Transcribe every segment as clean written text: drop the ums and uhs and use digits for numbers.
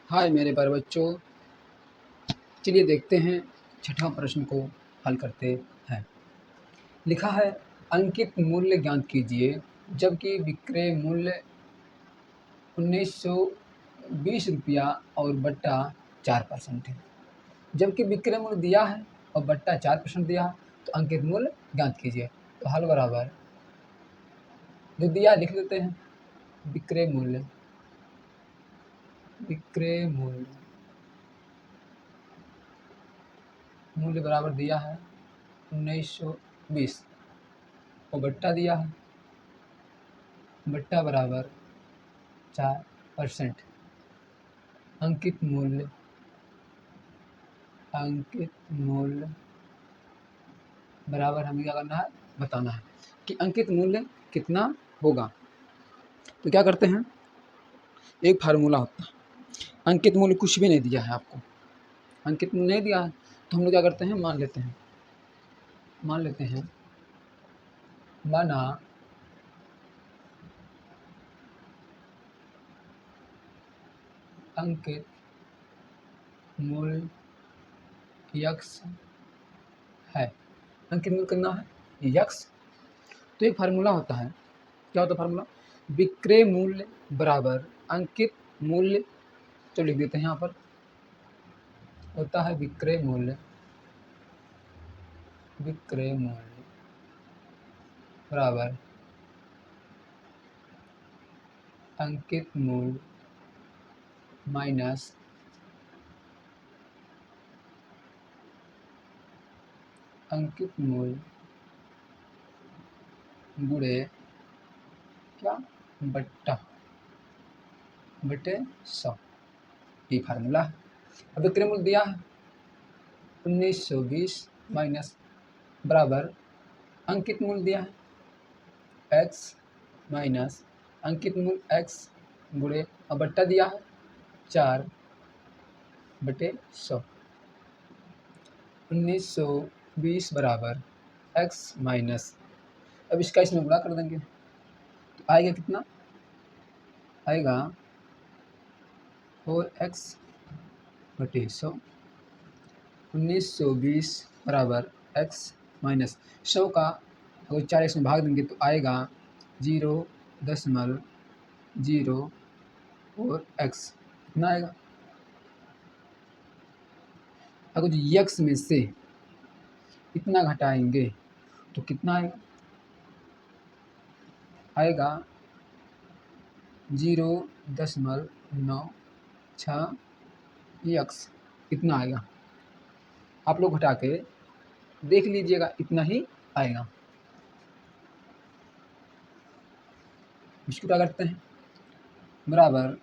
हाय मेरे प्यारे बच्चों, चलिए देखते हैं छठवां प्रश्न को हल करते हैं। लिखा है अंकित मूल्य ज्ञात कीजिए जबकि विक्रय मूल्य 1920 रुपया और बट्टा 4% है। जबकि विक्रय मूल्य दिया है और बट्टा 4% दिया है, तो अंकित मूल्य ज्ञात कीजिए। तो हल बराबर जो दिया लिख देते हैं। विक्रय मूल्य मूल्य बराबर दिया है 1920 और बट्टा दिया है, बट्टा बराबर 4%। अंकित मूल्य बराबर हमें क्या करना है, बताना है कि अंकित मूल्य कितना होगा। तो क्या करते हैं, एक फार्मूला होता है। अंकित मूल्य कुछ भी नहीं दिया है आपको, अंकित मूल्य नहीं दिया है, तो हम लोग क्या करते हैं, मान लेते हैं माना अंकित मूल्य यक्स है। अंकित मूल्य कितना है, यक्स। तो एक फार्मूला होता है, क्या होता है फार्मूला, विक्रय मूल्य बराबर अंकित मूल्य। तो लिख देते हैं यहाँ पर, होता है विक्रय मूल्य बराबर अंकित मूल्य माइनस अंकित मूल्य गुणे क्या, बटे 100। ये फार्मूला है। अब विक्रय मूल्य दिया है 1920 माइनस बराबर अंकित मूल्य दिया है x माइनस अंकित मूल्य x गुणे और बट्टा दिया है 4/100। 1920 बराबर x माइनस, अब इसका इसमें गुणा कर देंगे तो आएगा कितना, आएगा 4x/100। 1920 बराबर x माइनस 100 का अगर 4 इसमें भाग देंगे तो आएगा 0.04x। कितना आएगा, अगर यक्स में से इतना घटाएंगे तो कितना आएगा, आएगा 0.96x। इतना आएगा, आप लोग घटा के देख लीजिएगा, इतना ही आएगा। इसको क्या करते हैं, बराबर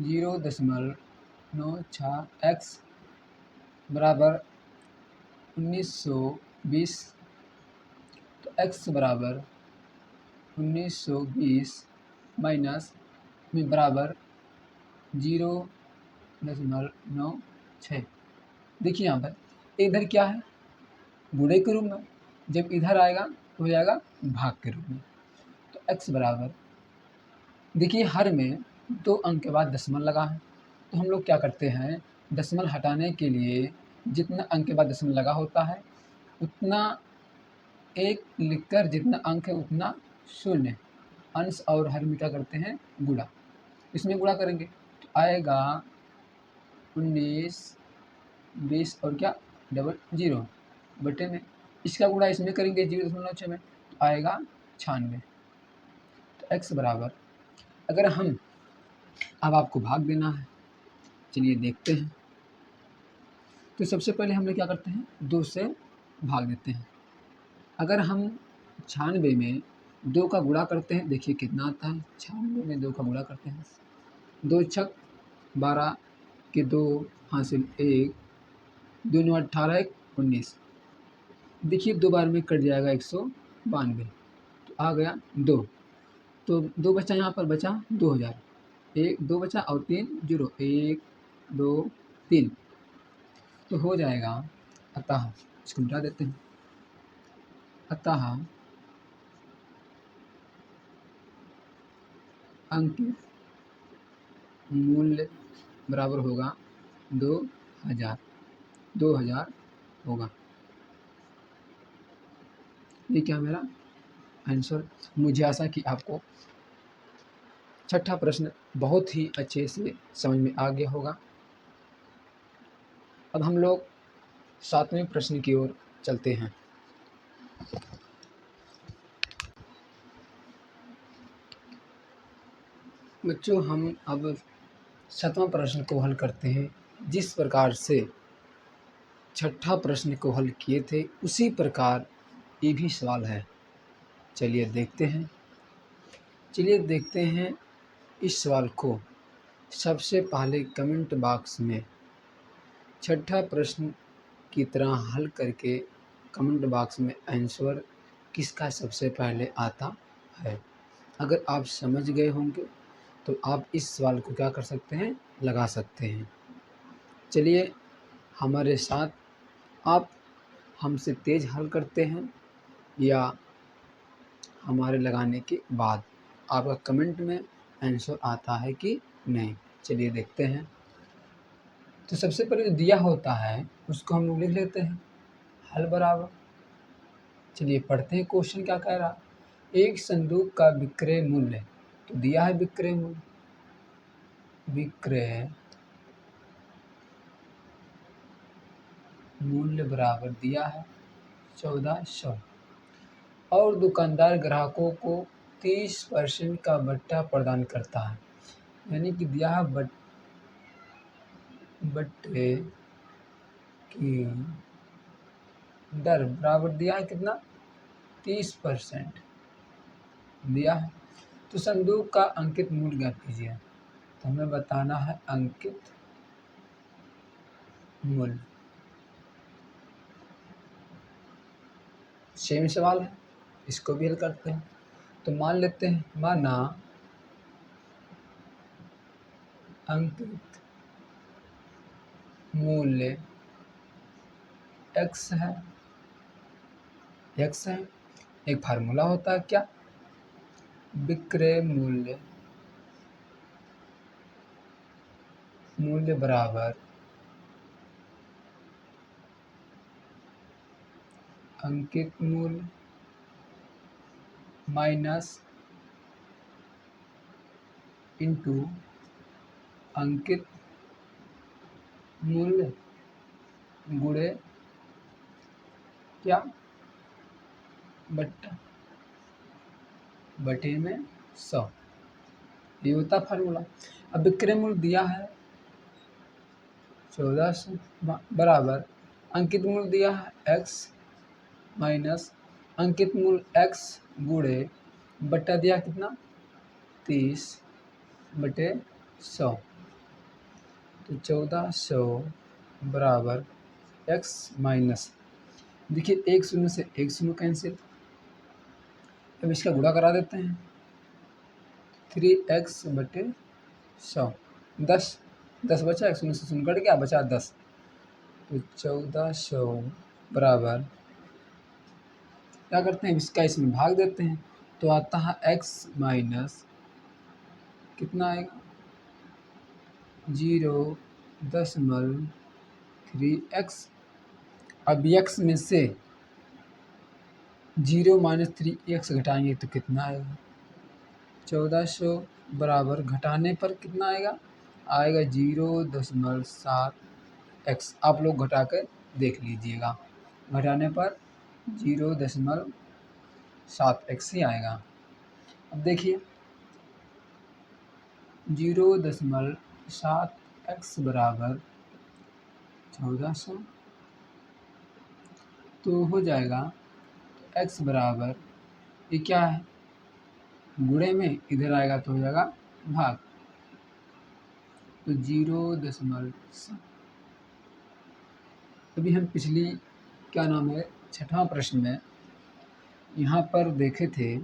0.96x बराबर 1920। तो x बराबर 1920 माइनस में बराबर 0.96। देखिए यहाँ पर इधर क्या है, गुणे के रूप में, जब इधर आएगा तो हो जाएगा भाग के रूप में। तो x बराबर, देखिए हर में 2 अंक के बाद दशमलव लगा है, तो हम लोग क्या करते हैं, दशमलव हटाने के लिए जितना अंक के बाद दशमलव लगा होता है उतना एक लिखकर जितना अंक है उतना शून्य, अंश और हर में क्या करते हैं, गुणा। इसमें गुणा करेंगे तो आएगा 1920 और क्या 00 बटे में, इसका गुणा इसमें करेंगे 0.6 में तो आएगा 96। तो x बराबर, अगर हम अब आपको भाग देना है, चलिए देखते हैं। तो सबसे पहले हम लोग क्या करते हैं, 2 से भाग देते हैं। अगर हम 96 में 2 का गुणा करते हैं, देखिए कितना आता है, 96 में 2 का गुणा करते हैं, 2 छक 12 के 2 हासिल 1, 2 9 18 1 19। देखिए 2 बार में कट जाएगा 192, तो आ गया 2। तो 2 बचा, यहाँ पर बचा 2000, 2 बचा और 3 0, 1 2 3, तो हो जाएगा। अतः इसको मिटा देते हैं, अतः अंकित मूल्य बराबर होगा 2000, 2000 होगा। ये क्या मेरा आंसर। मुझे आशा कि आपको छठा प्रश्न बहुत ही अच्छे से समझ में आ गया होगा। अब हम लोग 7वें प्रश्न की ओर चलते हैं। बच्चों, हम अब 7वां प्रश्न को हल करते हैं। जिस प्रकार से छठा प्रश्न को हल किए थे उसी प्रकार ये भी सवाल है। चलिए देखते हैं इस सवाल को। सबसे पहले कमेंट बॉक्स में छठा प्रश्न की तरह हल करके कमेंट बॉक्स में आंसर किसका सबसे पहले आता है। अगर आप समझ गए होंगे तो आप इस सवाल को क्या कर सकते हैं, लगा सकते हैं। चलिए हमारे साथ आप हमसे तेज़ हल करते हैं या हमारे लगाने के बाद आपका कमेंट में आंसर आता है कि नहीं। चलिए देखते हैं। तो सबसे पहले जो दिया होता है उसको हम लोग लिख लेते हैं हल बराबर। चलिए पढ़ते हैं क्वेश्चन क्या कह रहा। एक संदूक का विक्रय मूल्य, तो दिया है विक्रय मूल्य, विक्रय मूल्य बराबर दिया है 1400 और दुकानदार ग्राहकों को 30% का बट्टा प्रदान करता है। यानी कि दिया है बट्टे की दर बराबर दिया है कितना, 30% दिया है। तो संदूक का अंकित मूल्य ज्ञात कीजिए। तो हमें बताना है अंकित मूल्य। सेम सवाल है, इसको भी हल करते हैं। तो मान लेते हैं, माना अंकित मूल्य x है, एक फार्मूला होता है क्या, विक्रय मूल्य बराबर अंकित मूल्य माइनस इंटू अंकित मूल्य गुणे क्या, बटे में 100। ये होता फार्मूला। अब विक्रय मूल्य दिया है 1400 बराबर अंकित मूल्य दिया है x माइनस अंकित मूल्य x गुणे बट्टा दिया कितना 30/100। तो 1400 बराबर x माइनस, देखिए एक शून्य से एक शून्य कैंसिल। अब इसका गुणा करा देते हैं 3x/100, 10 बचा, एक शून्य से शून्य कट गया, बचा 10। तो 1400 बराबर क्या करते हैं, इसका इसमें भाग देते हैं तो आता है x माइनस कितना आएगा 0.3x। अब x में से 0 - 3x घटाएंगे तो कितना आएगा 1400 बराबर घटाने पर कितना आएगा 0.7x। आप लोग घटा कर देख लीजिएगा, घटाने पर 0.7x ही आएगा। अब देखिए 0.7x बराबर 1400 तो हो जाएगा x बराबर, ये क्या है गुणे में, इधर आएगा तो हो जाएगा भाग, तो 0.7। अभी हम पिछली क्या नाम है 6वां प्रश्न में यहाँ पर देखे थे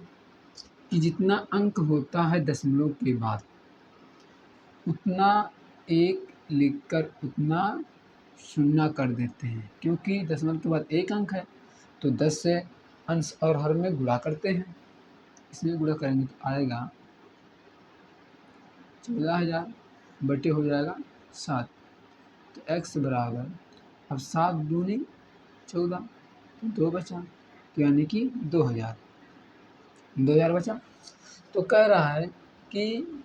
कि जितना अंक होता है दशमलव के बाद उतना एक लिखकर उतना शून्य कर देते हैं, क्योंकि दशमलव के बाद एक अंक है तो 10 से अंश और हर में गुणा करते हैं। इसमें गुणा करेंगे तो आएगा 14,000 बटे हो जाएगा 7। तो x बराबर, अब 7 दूनी 14, तो 2 बचा, तो यानी कि 2000 बचा। तो कह रहा है कि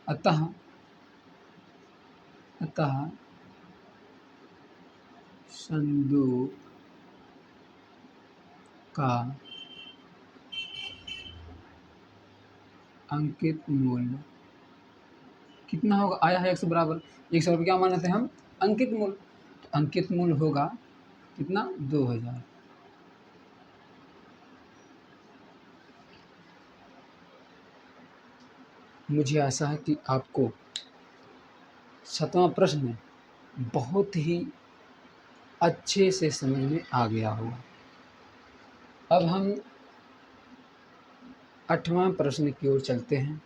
अतः संदूक का अंकित मूल्य कितना होगा। आया है x बराबर, x बराबर क्या माने थे हम, अंकित मूल्य। तो अंकित मूल्य होगा कितना, 2000। मुझे आशा है कि आपको 7वां प्रश्न बहुत ही अच्छे से समझ में आ गया होगा। अब हम 8वां प्रश्न की ओर चलते हैं।